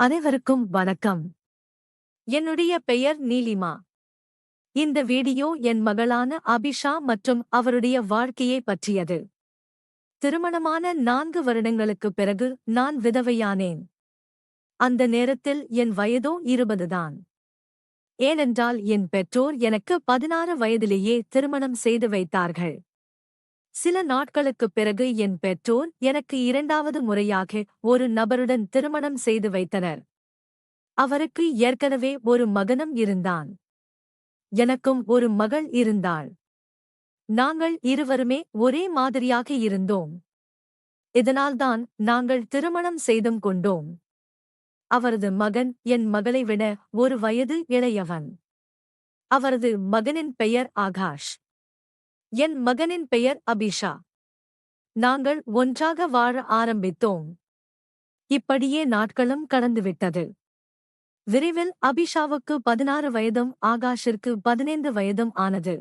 அனைவருக்கும் வணக்கம். என்னுடைய பெயர் நீலிமா. இந்த வீடியோ என் மகளான அபிஷா மற்றும் அவருடைய வாழ்க்கையை பற்றியது. திருமணமான 4 வருடங்களுக்குப் பிறகு நான் விதவையானேன். அந்த நேரத்தில் என் வயதோ 20 தான். ஏனென்றால் என் பெற்றோர் எனக்கு 16 வயதிலேயே திருமணம் செய்து வைத்தார்கள். சில நாட்களுக்குப் பிறகு என் பெற்றோர் எனக்கு 2வது முறையாக ஒரு நபருடன் திருமணம் செய்து வைத்தனர். அவருக்கு ஏற்கனவே ஒரு மகனும் இருந்தான். எனக்கும் ஒரு மகள் இருந்தாள். நாங்கள் இருவருமே ஒரே மாதிரியாக இருந்தோம். இதனால்தான் நாங்கள் திருமணம் செய்தும் கொண்டோம். அவரது மகன் என் மகளை விட 1 வயது இளையவன். அவரது மகனின் பெயர் ஆகாஷ். என் மகனின் பெயர் அபிஷா. நாங்கள் ஒன்றாக வாழ ஆரம்பித்தோம். இப்படியே நாட்களும் கடந்துவிட்டது. விரைவில் அபிஷாவுக்கு 16 வயதும் ஆகாஷிற்கு 15 வயதும் ஆனது.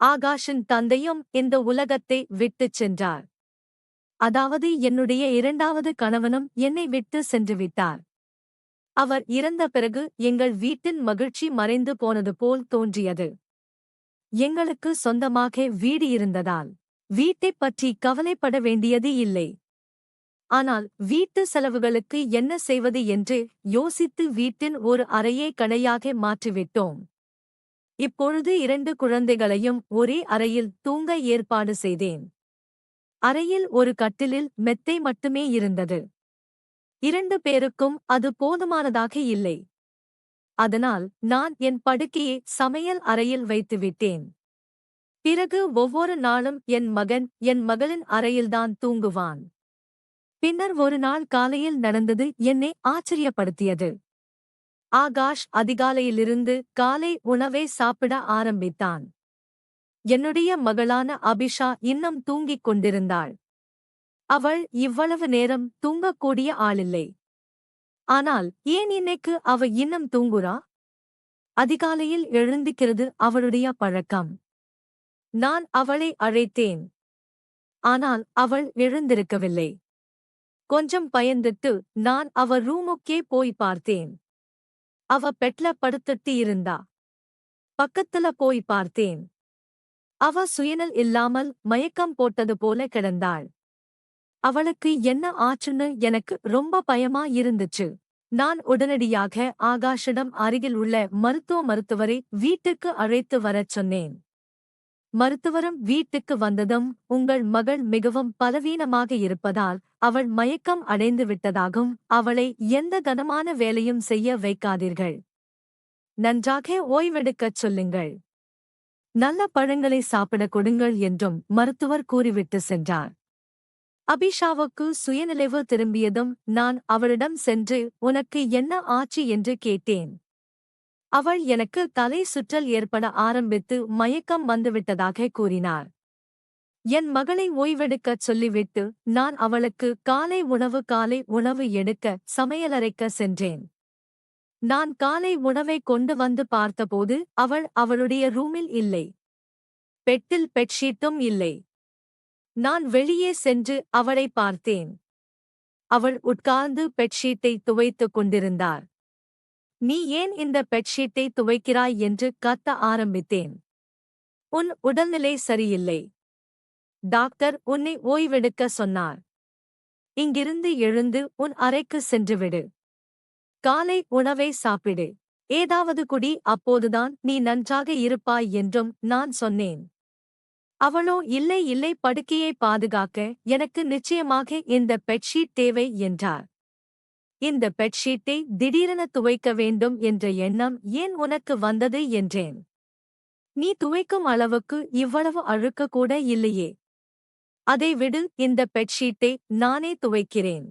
ஆகாஷின் தந்தையும் இந்த உலகத்தை விட்டுச் சென்றார். அதாவது என்னுடைய 2வது கணவனும் என்னை விட்டு சென்றுவிட்டார். அவர் இறந்த பிறகு எங்கள் வீட்டின் மகிழ்ச்சி மறைந்து போனது போல் தோன்றியது. எங்களுக்கு சொந்தமாக வீடு இருந்ததால் வீட்டைப் பற்றி கவலைப்பட வேண்டியது இல்லை. ஆனால் வீட்டு செலவுகளுக்கு என்ன செய்வது என்று யோசித்து வீட்டின் ஒரு அறையை கடையாக மாற்றிவிட்டோம். இப்பொழுது 2 குழந்தைகளையும் ஒரே அறையில் தூங்க ஏற்பாடு செய்தேன். அறையில் ஒரு கட்டிலில் மெத்தை மட்டுமே இருந்தது. 2 பேருக்கும் அது போதுமானதாக இல்லை. அதனால் நான் என் படுக்கையை சமையல் அறையில் வைத்துவிட்டேன். பிறகு ஒவ்வொரு நாளும் என் மகன் என் மகளின் அறையில்தான் தூங்குவான். பின்னர் ஒரு நாள் காலையில் நடந்தது என்னை ஆச்சரியப்படுத்தியது. ஆகாஷ் அதிகாலையிலிருந்து காலை உணவை சாப்பிட ஆரம்பித்தான். என்னுடைய மகளான அபிஷா இன்னும் தூங்கிக் கொண்டிருந்தாள். அவள் இவ்வளவு நேரம் தூங்கக்கூடிய ஆளில்லை. ஆனால் ஏன் இன்னைக்கு அவ இன்னும் தூங்குறா? அதிகாலையில் எழுந்திக்கிறது அவளுடைய பழக்கம். நான் அவளை அழைத்தேன். ஆனால் அவள் எழுந்திருக்கவில்லை. கொஞ்சம் பயந்துட்டு நான் அவ ரூமுக்கே போய் பார்த்தேன். அவ பெட்ல படுத்துட்டு இருந்தா. பக்கத்துல போய் பார்த்தேன். அவ சுயநல் இல்லாமல் மயக்கம் போட்டது போல கிடந்தாள். அவளுக்கு என்ன ஆச்சுன்னு எனக்கு ரொம்ப பயமா இருந்துச்சு. நான் உடனடியாக ஆகாஷிடம் அருகில் உள்ள மருத்துவரை வீட்டுக்கு அழைத்து வரச் சொன்னேன். மருத்துவரும் வீட்டுக்கு வந்ததும் உங்கள் மகள் மிகவும் பலவீனமாக இருப்பதால் அவள் மயக்கம் அடைந்து விட்டதாகும். அவளை எந்த கனமான வேலையும் செய்ய வைக்காதீர்கள். நன்றாக ஓய்வெடுக்கச் சொல்லுங்கள். நல்ல பழங்களை சாப்பிடக் கொடுங்கள் என்றும் மருத்துவர் கூறிவிட்டு சென்றார். அபிஷாவுக்கு சுயநினைவு திரும்பியதும் நான் அவளிடம் சென்று உனக்கு என்ன ஆச்சு என்று கேட்டேன். அவள் எனக்கு தலை சுற்றல் ஏற்பட ஆரம்பித்து மயக்கம் வந்துவிட்டதாக கூறினார். என் மகளை ஓய்வெடுக்கச் சொல்லிவிட்டு நான் அவளுக்கு காலை உணவு எடுக்க சமையலறைக்க சென்றேன். நான் காலை உணவை கொண்டு வந்து பார்த்தபோது அவள் அவளுடைய ரூமில் இல்லை. பெட்டில் பெட்ஷீட்டும் இல்லை. நான் வெளியே சென்று அவளை பார்த்தேன். அவள் உட்கார்ந்து பெட்ஷீட்டை துவைத்துக் கொண்டிருந்தார். நீ ஏன் இந்த பெட்ஷீட்டை துவைக்கிறாய் என்று கத்த ஆரம்பித்தேன். உன் உடல்நிலை சரியில்லை. டாக்டர் உன்னை ஓய்வெடுக்க சொன்னார். இங்கிருந்து எழுந்து உன் அறைக்கு சென்றுவிடு. காலை உணவை சாப்பிடு. ஏதாவது குடி, அப்போதுதான் நீ நன்றாக இருப்பாய் என்றும் நான் சொன்னேன். அவளோ இல்லை இல்லை, படுக்கையை பாதுகாக்க எனக்கு நிச்சயமாக இந்த பெட்ஷீட் தேவை என்றார். இந்த பெட்ஷீட்டை திடீரென துவைக்க வேண்டும் என்ற எண்ணம் ஏன் உனக்கு வந்தது என்றேன். நீ துவைக்கும் அளவுக்கு இவ்வளவு அழுக்க கூட இல்லையே. அதை விடு, இந்த பெட்ஷீட்டை நானே துவைக்கிறேன்.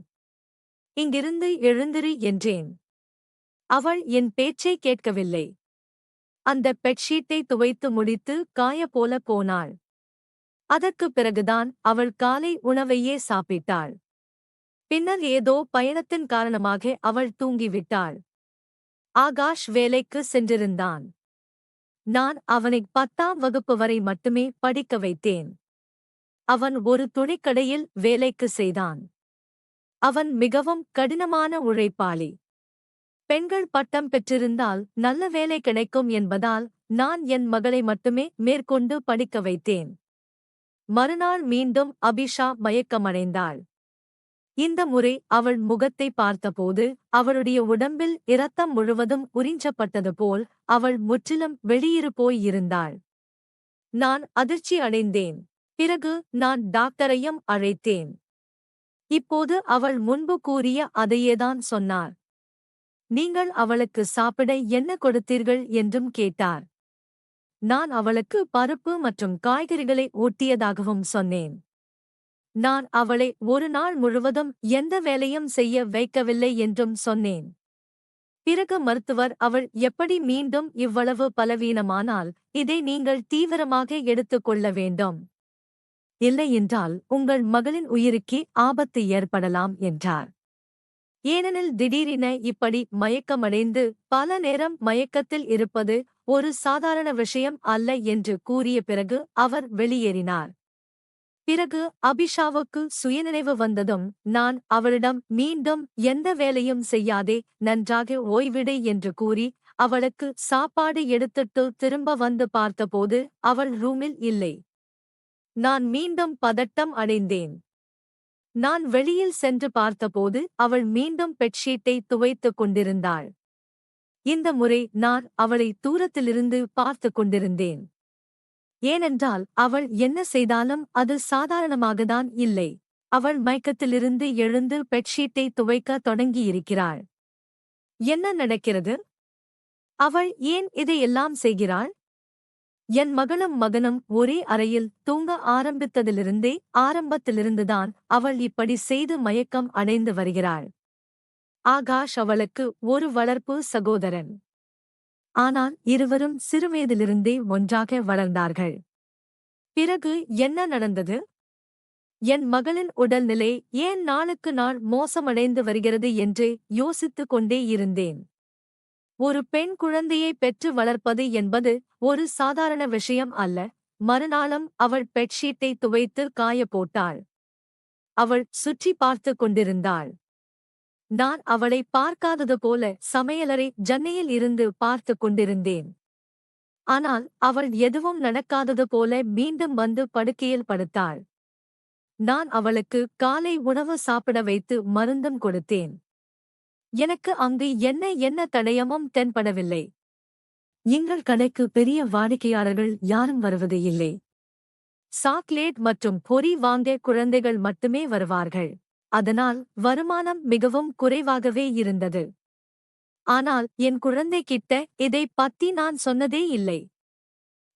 இங்கிருந்து எழுந்திரு என்றேன். அவள் என் பேச்சை கேட்கவில்லை. அந்த பெட்ஷீட்டை துவைத்து முடித்து காய போல போனாள். அதற்குப் பிறகுதான் அவள் காலை உணவையே சாப்பிட்டாள். பின்னர் ஏதோ பயணத்தின் காரணமாக அவள் தூங்கிவிட்டாள். ஆகாஷ் வேலைக்கு சென்றிருந்தான். நான் அவனை 10ஆம் வகுப்பு வரை மட்டுமே படிக்க வைத்தேன். அவன் ஒரு துணிக்கடையில் வேலைக்கு செய்தான். அவன் மிகவும் கடினமான உழைப்பாளி. பெண்கள் பட்டம் பெற்றிருந்தால் நல்ல வேலை கிடைக்கும் என்பதால் நான் என் மகளை மட்டுமே மேற்கொண்டு படிக்க வைத்தேன். மறுநாள் மீண்டும் அபிஷா மயக்கமடைந்தாள். இந்த முறை அவள் முகத்தை பார்த்தபோது அவளுடைய உடம்பில் இரத்தம் முழுவதும் உறிஞ்சப்பட்டது போல் அவள் முற்றிலும் வெளியிறு போய் இருந்தாள். நான் அதிர்ச்சி அடைந்தேன். பிறகு நான் டாக்டரையும் அழைத்தேன். இப்போது அவள் முன்பு கூறிய அதையேதான் சொன்னார். நீங்கள் அவளுக்கு சாப்பிட என்ன கொடுத்தீர்கள் என்றும் கேட்டார். நான் அவளுக்கு பருப்பு மற்றும் காய்கறிகளை ஊட்டியதாகவும் சொன்னேன். நான் அவளை ஒரு நாள் முழுவதும் எந்த வேலையும் செய்ய வைக்கவில்லை என்றும் சொன்னேன். பிறகு மருத்துவர் அவள் எப்படி மீண்டும் இவ்வளவு பலவீனமானால் இதை நீங்கள் தீவிரமாக எடுத்துக் கொள்ள வேண்டும். இல்லையென்றால் உங்கள் மகளின் உயிருக்கு ஆபத்து ஏற்படலாம் என்றார். ஏனெனில் திடீரென இப்படி மயக்கமடைந்து பல நேரம் மயக்கத்தில் இருப்பது ஒரு சாதாரண விஷயம் அல்ல என்று கூறிய பிறகு அவர் வெளியேறினார். பிறகு அபிஷாவுக்கு சுயநினைவு வந்ததும் நான் அவளிடம் மீண்டும் எந்த வேலையும் செய்யாதே, நன்றாக ஓய்விடு என்று கூறி அவளுக்கு சாப்பாடு எடுத்துட்டு திரும்ப வந்து பார்த்தபோது அவள் ரூமில் இல்லை. நான் மீண்டும் பதட்டம் அடைந்தேன். நான் வெளியில் சென்று பார்த்தபோது அவள் மீண்டும் பெட்ஷீட்டை துவைத்துக் கொண்டிருந்தாள். இந்த முறை நான் அவளை தூரத்திலிருந்து பார்த்துக் கொண்டிருந்தேன். ஏனென்றால் அவள் என்ன செய்தாலும் அது சாதாரணமாகத்தான் இல்லை. அவள் மயக்கத்திலிருந்து எழுந்து பெட்ஷீட்டை துவைக்க தொடங்கியிருக்கிறாள். என்ன நடக்கிறது? அவள் ஏன் இதையெல்லாம் செய்கிறாள்? என் மகளும் மகனும் ஒரே அறையில் தூங்க ஆரம்பத்திலிருந்துதான் அவள் இப்படி செய்து மயக்கம் அடைந்து வருகிறாள். ஆகாஷ் அவளுக்கு ஒரு வளர்ப்பு சகோதரன். ஆனால் இருவரும் சிறுவயதிலிருந்தே ஒன்றாக வளர்ந்தார்கள். பிறகு என்ன நடந்தது? என் மகளின் உடல்நிலை ஏன் நாளுக்கு நாள் மோசமடைந்து வருகிறது என்று யோசித்துக் கொண்டே இருந்தேன். ஒரு பெண் குழந்தையை பெற்று வளர்ப்பது என்பது ஒரு சாதாரண விஷயம் அல்ல. மறுநாளும் அவள் பெட்ஷீட்டை துவைத்து காய போட்டாள். அவள் சுற்றி பார்த்துக் கொண்டிருந்தாள். நான் அவளை பார்க்காதது போல சமையலறை ஜன்னலில் இருந்து பார்த்துக் கொண்டிருந்தேன். ஆனால் அவள் எதுவும் நடக்காதது போல மீண்டும் வந்து படுக்கையில் படுத்தாள். நான் அவளுக்கு காலை உணவு சாப்பிட வைத்து மருந்தும் கொடுத்தேன். எனக்கு அங்கு என்ன தடயமும் தென்படவில்லை. எங்கள் கடைக்கு பெரிய வாடிக்கையாளர்கள் யாரும் வருவது இல்லை. சாக்லேட் மற்றும் பொரி வாங்க குழந்தைகள் மட்டுமே வருவார்கள். அதனால் வருமானம் மிகவும் குறைவாகவே இருந்தது. ஆனால் என் குழந்தைகிட்ட இதை பத்தி நான் சொன்னதே இல்லை.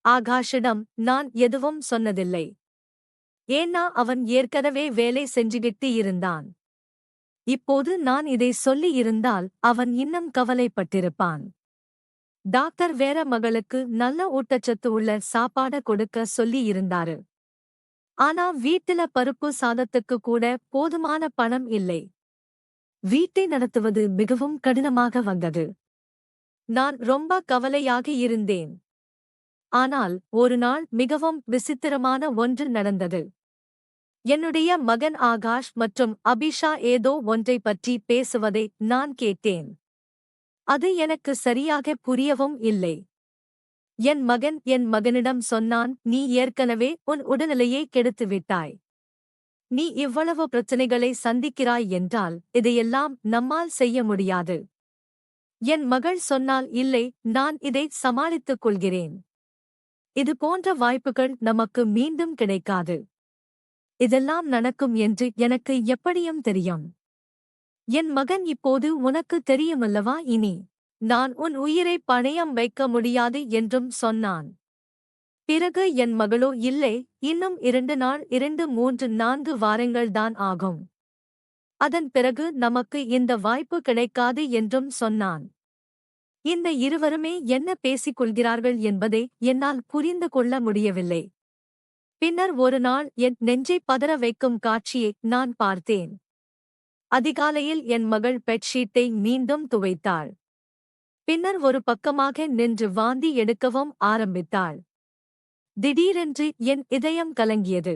ஆகாஷிடம் நான் எதுவும் சொன்னதில்லை. ஏன்னா அவன் ஏற்கனவே வேலை செஞ்சுகிட்டு இருந்தான். இப்போது நான் இதை சொல்லி இருந்தால் அவன் இன்னும் கவலைப்பட்டிருப்பான். டாக்டர் வேற மகளுக்கு நல்ல ஊட்டச்சத்து உள்ள சாப்பாட கொடுக்க சொல்லி இருந்தாரு. ஆனா வீட்டில பருப்பு சாதத்துக்கு கூட போதுமான பணம் இல்லை. வீட்டை நடத்துவது மிகவும் கடினமாக வந்தது. நான் ரொம்ப கவலையாக இருந்தேன். ஆனால் ஒரு நாள் மிகவும் விசித்திரமான ஒன்று நடந்தது. என்னுடைய மகன் ஆகாஷ் மற்றும் அபிஷா ஏதோ ஒன்றை பற்றி பேசுவதை நான் கேட்டேன். அது எனக்கு சரியாக புரியவும் இல்லை. என் மகனிடம் சொன்னான், நீ ஏற்கனவே உன் உடல்நிலையை கெடுத்துவிட்டாய். நீ இவ்வளவு பிரச்சனைகளை சந்திக்கிறாய் என்றால் இதையெல்லாம் நம்மால் செய்ய முடியாது. என் மகள் சொன்னால், இல்லை, நான் இதை சமாளித்துக் கொள்கிறேன். இது போன்ற வாய்ப்புகள் நமக்கு மீண்டும் கிடைக்காது. இதெல்லாம் நடக்கும் என்று எனக்கு எப்படியும் தெரியும். என் மகன் இப்போது உனக்கு தெரியுமல்லவா? இனி நான் உன் உயிரை பணயம் வைக்க முடியாது என்றும் சொன்னான். பிறகு என் மகளோ, இல்லை, இன்னும் 2 நாள், 2, 3, 4 வாரங்கள்தான் ஆகும். அதன் பிறகு நமக்கு இந்த வாய்ப்பு கிடைக்காது என்றும் சொன்னான். இந்த இருவருமே என்ன பேசிக் கொள்கிறார்கள் என்பதை என்னால் புரிந்து கொள்ள முடியவில்லை. பின்னர் ஒரு நாள் என் நெஞ்சை பதற வைக்கும் காட்சியை நான் பார்த்தேன். அதிகாலையில் என் மகள் பெட்ஷீட்டை மீண்டும் துவைத்தாள். பின்னர் ஒரு பக்கமாக நின்று வாந்தி எடுக்கவும் ஆரம்பித்தாள். திடீரென்று என் இதயம் கலங்கியது.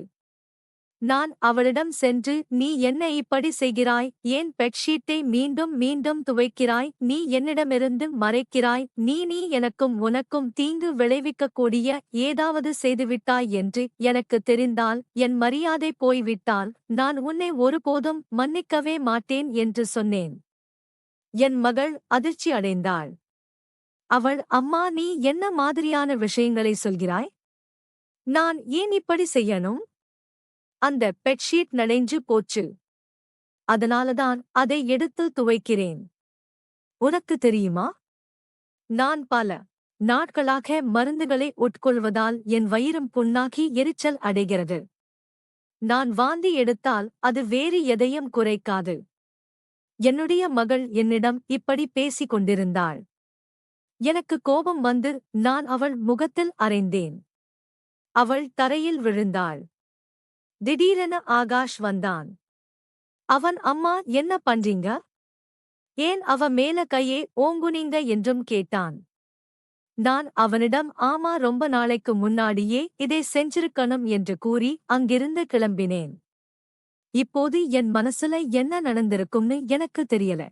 நான் அவளிடம் சென்று, நீ என்ன இப்படி செய்கிறாய்? ஏன் பெட்ஷீட்டை மீண்டும் மீண்டும் துவைக்கிறாய்? நீ என்னிடமிருந்து மறைக்கிறாய்? நீ எனக்கும் உனக்கும் தீங்கு விளைவிக்கக்கூடிய ஏதாவது செய்துவிட்டாய் என்று எனக்கு தெரிந்தால் என் மரியாதை போய்விட்டால் நான் உன்னை ஒருபோதும் மன்னிக்கவே மாட்டேன் என்று சொன்னேன். என் மகள் அதிர்ச்சி அடைந்தாள். அவள், அம்மா, நீ என்ன மாதிரியான விஷயங்களை சொல்கிறாய்? நான் ஏன் இப்படி செய்யணும்? அந்த பெட்ஷீட் நனைஞ்சு போச்சு. அதனாலதான் அதை எடுத்து துவைக்கிறேன். உனக்கு தெரியுமா? நான் பல நாட்களாக மருந்துகளை உட்கொள்வதால் என் வயிறும் புண்ணாகி எரிச்சல் அடைகிறது. நான் வாந்தி எடுத்தால் அது வேறு எதையும் குறைக்காது. என்னுடைய மகள் என்னிடம் இப்படி பேசிக் கொண்டிருந்தாள். எனக்கு கோபம் வந்து நான் அவள் முகத்தில் அறைந்தேன். அவள் தரையில் விழுந்தாள். திடீரென ஆகாஷ் வந்தான். அவன், அம்மா, என்ன பண்றீங்க? ஏன் அவ மேல கையே ஓங்குனீங்க என்றும் கேட்டான். நான் அவனிடம், ஆமா, ரொம்ப நாளைக்கு முன்னாடியே இதை செஞ்சிருக்கணும் என்று கூறி அங்கிருந்து கிளம்பினேன். இப்போது என் மனசுல என்ன நடந்திருக்கும்னு எனக்கு தெரியல.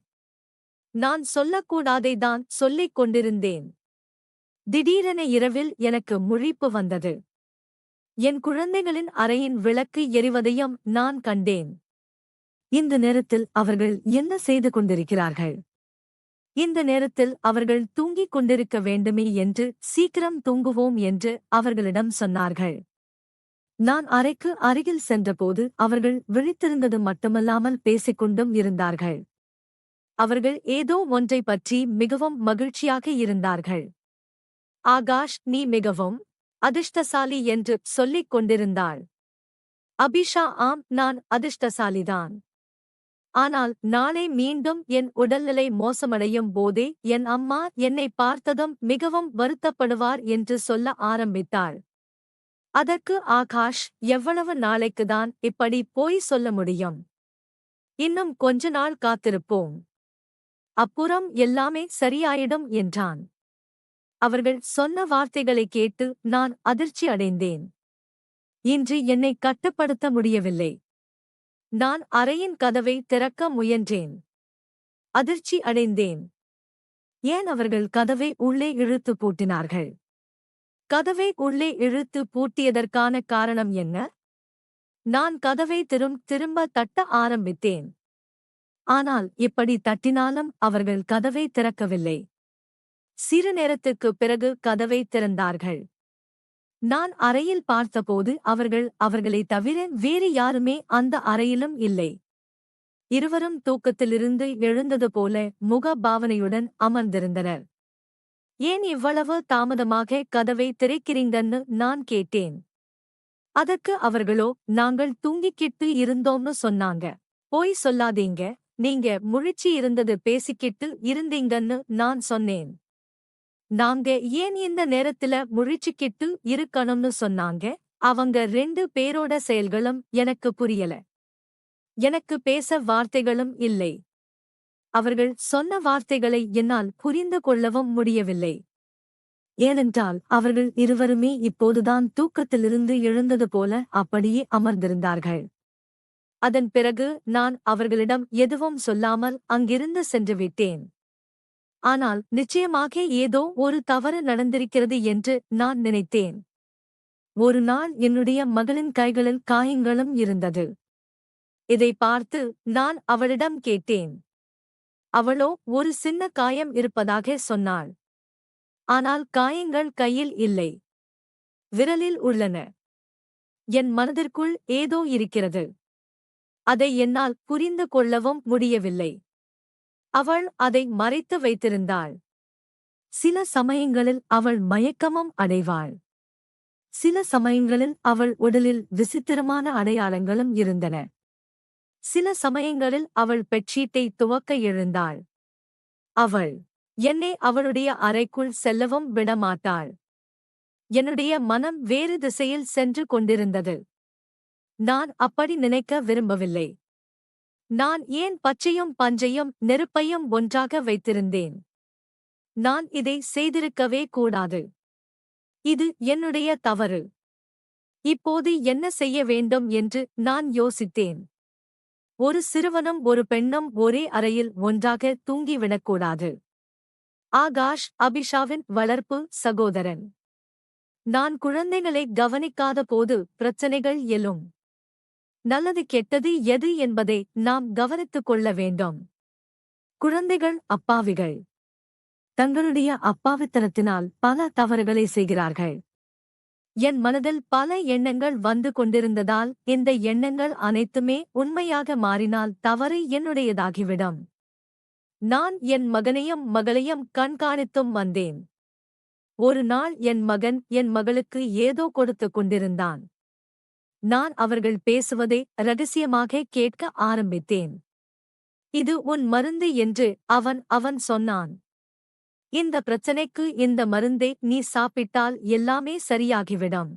நான் சொல்லக்கூடாதைதான் சொல்லிக் கொண்டிருந்தேன். திடீரென இரவில் எனக்கு முழிப்பு வந்தது. என் குழந்தைகளின் அறையின் விளக்கு எரிவதையும் நான் கண்டேன். இந்த நேரத்தில் அவர்கள் என்ன செய்து கொண்டிருக்கிறார்கள்? இந்த நேரத்தில் அவர்கள் தூங்கிக் கொண்டிருக்க வேண்டுமே என்று சீக்கிரம் தூங்குவோம் என்று அவர்களிடம் சொன்னார்கள். நான் அறைக்கு அருகில் சென்றபோது அவர்கள் விழித்திருந்தது மட்டுமல்லாமல் பேசிக்கொண்டும் இருந்தார்கள். அவர்கள் ஏதோ ஒன்றை பற்றி மிகவும் மகிழ்ச்சியாக இருந்தார்கள். ஆகாஷ், நீ மிகவும் அதிர்ஷ்டசாலி என்று சொல்லிக் கொண்டிருந்தாள். அபிஷா, ஆம், நான் அதிர்ஷ்டசாலிதான். ஆனால் நாளை மீண்டும் என் உடல்நிலை மோசமடையும் போதே என் அம்மா என்னை பார்த்ததும் மிகவும் வருத்தப்படுவார் என்று சொல்ல ஆரம்பித்தாள். அதற்கு ஆகாஷ், எவ்வளவு நாளைக்குதான் இப்படி போய் சொல்ல முடியும்? இன்னும் கொஞ்ச நாள் காத்திருப்போம். அப்புறம் எல்லாமே சரியாயிடும் என்றான். அவர்கள் சொன்ன வார்த்தைகளை கேட்டு நான் அதிர்ச்சி அடைந்தேன். இன்று என்னை கட்டுப்படுத்த முடியவில்லை. நான் அறையின் கதவை திறக்க முயன்றேன். அதிர்ச்சி அடைந்தேன். ஏன் அவர்கள் கதவை உள்ளே இழுத்து பூட்டினார்கள்? கதவை உள்ளே இழுத்து பூட்டியதற்கான காரணம் என்ன? நான் கதவை திரும்ப தட்ட ஆரம்பித்தேன். ஆனால் இப்படி தட்டினாலும் அவர்கள் கதவை திறக்கவில்லை. சிறு நேரத்துக்குப் பிறகு கதவை திறந்தார்கள். நான் அறையில் பார்த்தபோது அவர்களைத் தவிர வேறு யாருமே அந்த அறையிலும் இல்லை. இருவரும் தூக்கத்திலிருந்து எழுந்தது போல முக பாவனையுடன் அமர்ந்திருந்தனர். ஏன் இவ்வளவு தாமதமாக கதவை திறக்கிறீங்கன்னு நான் கேட்டேன். அதற்கு அவர்களோ, நாங்கள் தூங்கிக்கிட்டு இருந்தோம்னு சொன்னாங்க. போய் சொல்லாதீங்க, நீங்க முழிச்சு இருந்தது பேசிக்கிட்டு இருந்தீங்கன்னு நான் சொன்னேன். நாங்க ஏன் இந்த நேரத்துல முழிச்சுக்கிட்டு இருக்கணும்னு சொன்னாங்க. அவங்க 2 பேரோட செயல்களும் எனக்கு புரியல. எனக்கு பேச வார்த்தைகளும் இல்லை. அவர்கள் சொன்ன வார்த்தைகளை என்னால் புரிந்து கொள்ளவும் முடியவில்லை. ஏனென்றால் அவர்கள் இருவருமே இப்போதுதான் தூக்கத்திலிருந்து எழுந்தது போல அப்படியே அமர்ந்திருந்தார்கள். அதன் பிறகு நான் அவர்களிடம் எதுவும் சொல்லாமல் அங்கிருந்து சென்றுவிட்டேன். ஆனால் நிச்சயமாக ஏதோ ஒரு தவறு நடந்திருக்கிறது என்று நான் நினைத்தேன். ஒரு நாள் என்னுடைய மகளின் கைகளில் காயங்களும் இருந்தது. இதை பார்த்து நான் அவளிடம் கேட்டேன். அவளோ ஒரு சின்ன காயம் இருப்பதாக சொன்னாள். ஆனால் காயங்கள் கையில் இல்லை, விரலில் உள்ளன. என் மனதிற்குள் ஏதோ இருக்கிறது. அதை என்னால் புரிந்து கொள்ளவும் முடியவில்லை. அவள் அதை மறைத்து வைத்திருந்தாள். சில சமயங்களில் அவள் மயக்கமும் அடைவாள். சில சமயங்களில் அவள் உடலில் விசித்திரமான அடையாளங்களும் இருந்தன. சில சமயங்களில் அவள் பெட்ஷீட்டை துவக்க எழுந்தாள். அவள் என்னை அவளுடைய அறைக்குள் செல்லவும் விடமாட்டாள். என்னுடைய மனம் வேறு திசையில் சென்று கொண்டிருந்தது. நான் அப்படி நினைக்க விரும்பவில்லை. நான் ஏன் பச்சையும் பஞ்சையும் நெருப்பையும் ஒன்றாக வைத்திருந்தேன்? நான் இதை செய்திருக்கவே கூடாது. இது என்னுடைய தவறு. இப்போது என்ன செய்ய வேண்டும் என்று நான் யோசித்தேன். ஒரு சிறுவனும் ஒரு பெண்ணும் ஒரே அறையில் ஒன்றாக தூங்கிவிடக்கூடாது. ஆகாஷ் அபிஷாவின் வளர்ப்பு சகோதரன். நான் குழந்தைகளை கவனிக்காத போது பிரச்சனைகள் எழும். நல்லது கெட்டது எது என்பதை நாம் கவனித்துக் கொள்ள வேண்டும். குழந்தைகள் அப்பாவிகள். தங்களுடைய அப்பாவித்தனத்தினால் பல தவறுகளை செய்கிறார்கள். என் மனதில் பல எண்ணங்கள் வந்து கொண்டிருந்ததால் இந்த எண்ணங்கள் அனைத்துமே உண்மையாக மாறினால் தவறு என்னுடையதாகிவிடும். நான் என் மகனையும் மகளையும் கண்காணித்தும் வந்தேன். ஒரு நாள் என் மகன் என் மகளுக்கு ஏதோ கொடுத்துக் கொண்டிருந்தான். நான் அவர்கள் பேசுவதை ரகசியமாக கேட்க ஆரம்பித்தேன். இது உன் மருந்து என்று அவன் சொன்னான். இந்த பிரச்சனைக்கு இந்த மருந்தை நீ சாப்பிட்டால் எல்லாமே சரியாகிவிடும்.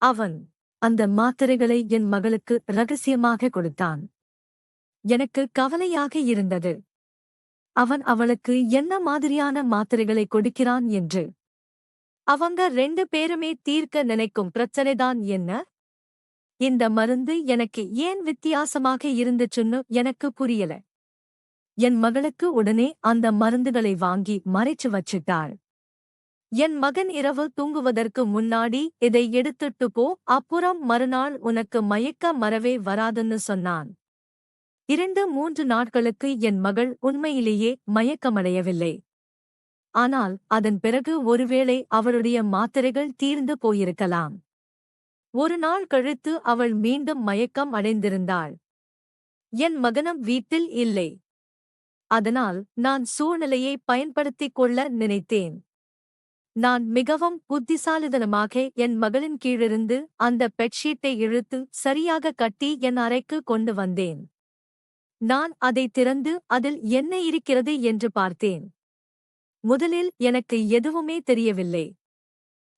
அவன் அந்த மாத்திரைகளை என் மகளுக்கு ரகசியமாக கொடுத்தான். எனக்கு கவலையாக இருந்தது. அவன் அவளுக்கு என்ன மாதிரியான மாத்திரைகளை கொடுக்கிறான் என்று. அவங்க 2 பேருமே தீர்க்க நினைக்கும் பிரச்சனைதான் என்ன? இந்த மருந்து எனக்கு ஏன் வித்தியாசமாக இருந்துச்சுன்னு எனக்கு புரியல. என் மகளுக்கு உடனே அந்த மருந்துகளை வாங்கி மறைச்சு வச்சிட்டாள். என் மகன் இரவு தூங்குவதற்கு முன்னாடி இதை எடுத்துட்டு போ, அப்புறம் மறுநாள் உனக்கு மயக்க மறவே வராதுன்னு சொன்னான். 2-3 நாட்களுக்கு என் மகள் உண்மையிலேயே மயக்கமடையவில்லை. ஆனால் அதன் பிறகு ஒருவேளை அவளுடைய மாத்திரைகள் தீர்ந்து போயிருக்கலாம். ஒரு நாள் கழித்து அவள் மீண்டும் மயக்கம் அடைந்திருந்தாள். என் மகனும் வீட்டில் இல்லை. அதனால் நான் சூழ்நிலையை பயன்படுத்திக் கொள்ள நினைத்தேன். நான் மிகவும் புத்திசாலித்தனமாக என் மகளின் கீழிருந்து அந்த பெட்ஷீட்டை இழுத்து சரியாக கட்டி என் அறைக்கு கொண்டு வந்தேன். நான் அதை திறந்து அதில் என்ன இருக்கிறது என்று பார்த்தேன். முதலில் எனக்கு எதுவுமே தெரியவில்லை.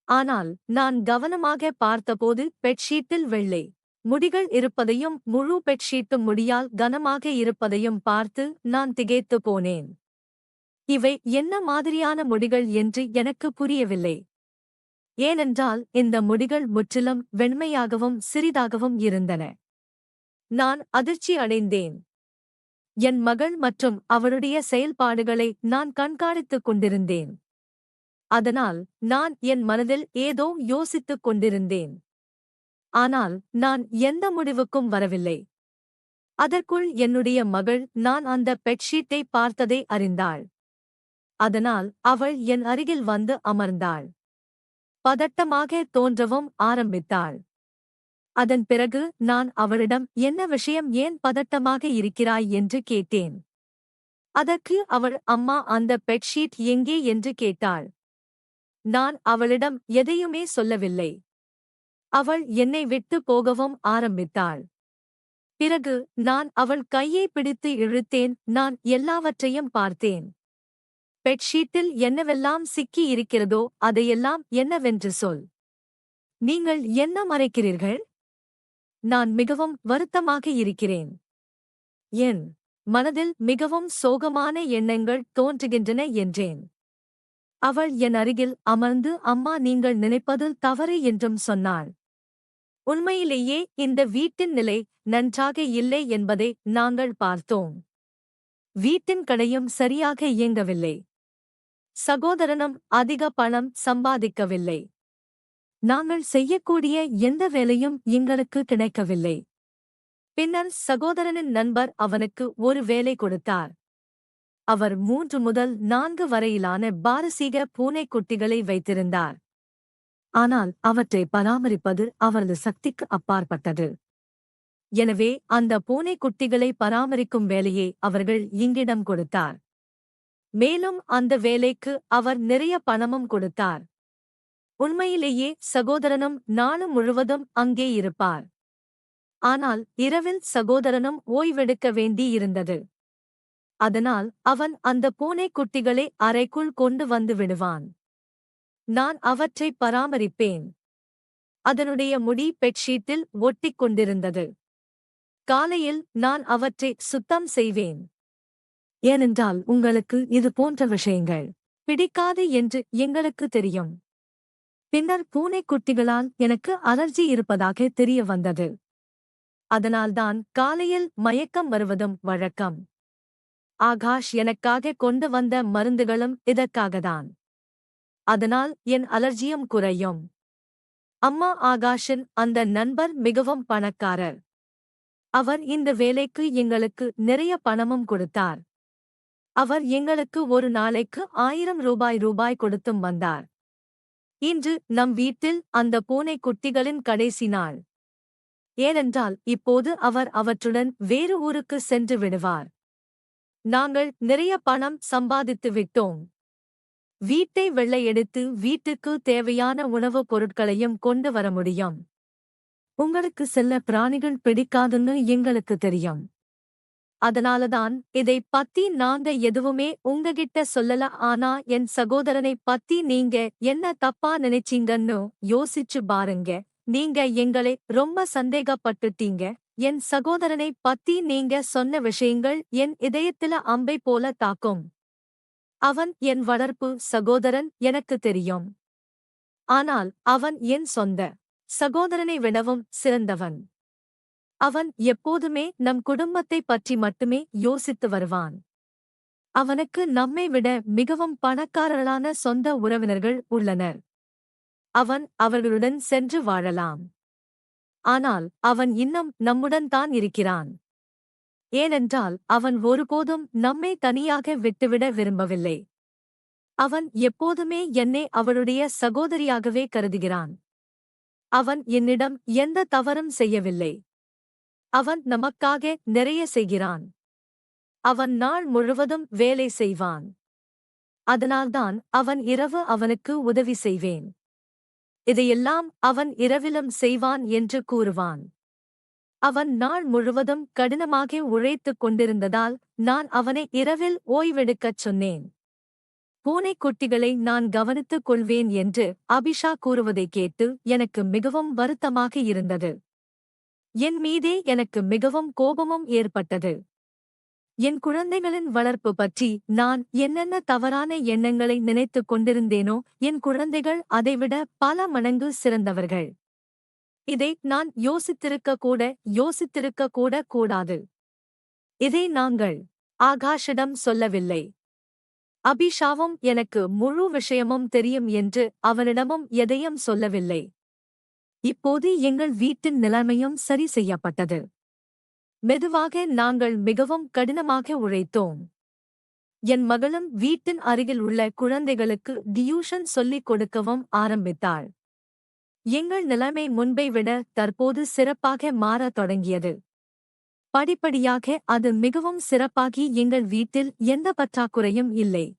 ஆனால் நான் கவனமாக பார்த்தபோது பெட்ஷீட்டில் வெள்ளை முடிகள் இருப்பதையும் முழு பெட்ஷீட்டும் முடியால் கனமாக இருப்பதையும் பார்த்து நான் திகைத்து போனேன். இவை என்ன மாதிரியான முடிகள் என்று எனக்கு புரியவில்லை. ஏனென்றால் இந்த முடிகள் முற்றிலும் வெண்மையாகவும் சிறிதாகவும் இருந்தன. நான் அதிர்ச்சி அடைந்தேன். என் மகள் மற்றும் அவளுடைய செயல்பாடுகளை நான் கண்காணித்துக் கொண்டிருந்தேன். அதனால் நான் என் மனதில் ஏதோ யோசித்துக் கொண்டிருந்தேன். ஆனால் நான் எந்த முடிவுக்கும் வரவில்லை. அதற்குள் என்னுடைய மகள் நான் அந்த பெட்ஷீட்டை பார்த்ததை அறிந்தாள். அதனால் அவள் என் அருகில் வந்து அமர்ந்தாள். பதட்டமாக தோன்றவும் ஆரம்பித்தாள். அதன் பிறகு நான் அவளிடம் என்ன விஷயம், ஏன் பதட்டமாக இருக்கிறாய் என்று கேட்டேன். அதற்கு அவள் அம்மா அந்த பெட்ஷீட் எங்கே என்று கேட்டாள். நான் அவளிடம் எதையுமே சொல்லவில்லை. அவள் என்னை விட்டு போகவும் ஆரம்பித்தாள். பிறகு நான் அவள் கையை பிடித்து இழுத்தேன். நான் எல்லாவற்றையும் பார்த்தேன். பெட்ஷீட்டில் என்னவெல்லாம் சிக்கி இருக்கிறதோ அதையெல்லாம் என்னவென்று சொல். நீங்கள் என்ன மறைக்கிறீர்கள்? நான் மிகவும் வருத்தமாக இருக்கிறேன். என் மனதில் மிகவும் சோகமான எண்ணங்கள் தோன்றுகின்றன என்றேன். அவள் என் அருகில் அமர்ந்து அம்மா, நீங்கள் நினைப்பது தவறு என்றும் சொன்னாள். உண்மையிலேயே இந்த வீட்டின் நிலை நன்றாக இல்லை என்பதை நாங்கள் பார்த்தோம். வீட்டின் கடையும் சரியாக இயங்கவில்லை. சகோதரனும் அதிக பணம் சம்பாதிக்கவில்லை. நாங்கள் செய்யக்கூடிய எந்த வேலையும் எங்களுக்கு கிடைக்கவில்லை. பின்னர் சகோதரனின் நண்பர் அவனுக்கு ஒரு வேலை கொடுத்தார். அவர் 3 முதல் 4 வரையிலான பாரசீக பூனைக்குட்டிகளை வைத்திருந்தார். ஆனால் அவற்றை பராமரிப்பது அவரது சக்திக்கு அப்பாற்பட்டது. எனவே அந்த பூனைக்குட்டிகளை பராமரிக்கும் வேலையை அவர்கள் எங்கிடம் கொடுத்தார். மேலும் அந்த வேலைக்கு அவர் நிறைய பணமும் கொடுத்தார். உண்மையிலேயே சகோதரனும் நாள் முழுவதும் அங்கே இருப்பார். ஆனால் இரவில் சகோதரனும் ஓய்வெடுக்க வேண்டியிருந்தது. அதனால் அவன் அந்த பூனைக்குட்டிகளை அறைக்குள் கொண்டு வந்து விடுவான். நான் அவற்றை பராமரிப்பேன். அதனுடைய முடி பெட்ஷீட்டில் ஒட்டிக் கொண்டிருந்தது. காலையில் நான் அவற்றை சுத்தம் செய்வேன். ஏனென்றால் உங்களுக்கு இது போன்ற விஷயங்கள் பிடிக்காது என்று எங்களுக்கு தெரியும். பின்னர் பூனைக்குட்டிகளால் எனக்கு அலர்ஜி இருப்பதாக தெரிய வந்தது. அதனால்தான் காலையில் மயக்கம் வருவதும் வழக்கம். ஆகாஷ் எனக்காக கொண்டு வந்த மருந்துகளும் இதற்காகத்தான். அதனால் என் அலர்ஜியும் குறையும். அம்மா, ஆகாஷின் அந்த நண்பர் மிகவும் பணக்காரர். அவர் இந்த வேலைக்கு எங்களுக்கு நிறைய பணமும் கொடுத்தார். அவர் எங்களுக்கு ஒரு நாளைக்கு 1000 ரூபாய் கொடுத்தும் வந்தார். இன்று நம் வீட்டில் அந்த பூனைக்குட்டிகளின் கடைசி நாள். ஏனென்றால் இப்போது அவர் அவற்றுடன் வேறு ஊருக்கு சென்று விடுவார். நாங்கள் நிறைய பணம் சம்பாதித்து விட்டோம். வீட்டை வெள்ளையடித்து வீட்டுக்கு தேவையான உணவுப் பொருட்களையும் கொண்டு வர முடியும். உங்களுக்கு செல்ல பிராணிகள் பிடிக்காதுன்னு எங்களுக்கு தெரியும். அதனாலதான் இதை பத்தி நாங்க எதுவுமே உங்ககிட்ட சொல்லல. ஆனா என் சகோதரனை பத்தி நீங்க என்ன தப்பா நினைச்சீங்கன்னு யோசிச்சு பாருங்க. நீங்க எங்களை ரொம்ப சந்தேகப்பட்டுட்டீங்க. என் சகோதரனை பத்தி நீங்க சொன்ன விஷயங்கள் என் இதயத்தில அம்பை போல தாக்கும். அவன் என் வளர்ப்பு சகோதரன், எனக்கு தெரியும். ஆனால் அவன் என் சொந்த சகோதரனை விடவும் சிறந்தவன். அவன் எப்போதுமே நம் குடும்பத்தைப் பற்றி மட்டுமே யோசித்து வருவான். அவனுக்கு நம்மை விட மிகவும் பணக்காரர்களான சொந்த உறவினர்கள் உள்ளனர். அவன் அவர்களுடன் சென்று வாழலாம். ஆனால் அவன் இன்னும் நம்முடன் தான் இருக்கிறான். ஏனென்றால் அவன் ஒருபோதும் நம்மை தனியாக விட்டுவிட விரும்பவில்லை. அவன் எப்போதுமே என்னை அவளுடைய சகோதரியாகவே கருதுகிறான். அவன் என்னிடம் எந்த தவறும் செய்யவில்லை. அவன் நமக்காக நிறைய செய்கிறான். அவன் நாள் முழுவதும் வேலை செய்வான். அதனால்தான் அவன் இரவு அவனுக்கு உதவி செய்வேன். இதையெல்லாம் அவன் இரவிலும் செய்வான் என்று கூறுவான். அவன் நாள் முழுவதும் கடினமாக உழைத்துக் கொண்டிருந்ததால் நான் அவனை இரவில் ஓய்வெடுக்கச் சொன்னேன். பூனைக்குட்டிகளை நான் கவனித்துக் கொள்வேன் என்று அபிஷா கூறுவதைக் கேட்டு எனக்கு மிகவும் வருத்தமாக இருந்தது. என் மீதே எனக்கு மிகவும் கோபமும் ஏற்பட்டது. என் குழந்தைகளின் வளர்ப்பு பற்றி நான் என்னென்ன தவறான எண்ணங்களை நினைத்துக் கொண்டிருந்தேனோ, என் குழந்தைகள் அதைவிட பல மடங்கு சிறந்தவர்கள். இதை நான் யோசித்திருக்க கூட கூடாது. இதை நாங்கள் ஆகாஷிடம் சொல்லவில்லை. அபிஷாவும் எனக்கு முழு விஷயமும் தெரியும் என்று அவனிடமும் எதையும் சொல்லவில்லை. இப்போது எங்கள் வீட்டின் நிலைமையும் சரி செய்யப்பட்டது. மெதுவாக நாங்கள் மிகவும் கடினமாக உழைத்தோம். என் மகளும் வீட்டின் அருகில் உள்ள குழந்தைகளுக்கு டியூஷன் சொல்லிக் கொடுக்கவும் ஆரம்பித்தாள். எங்கள் நிலைமை முன்பை விட தற்போது சிறப்பாக மாறத் தொடங்கியது. படிப்படியாக அது மிகவும் சிறப்பாகி எங்கள் வீட்டில் எந்த பற்றாக்குறையும் இல்லை.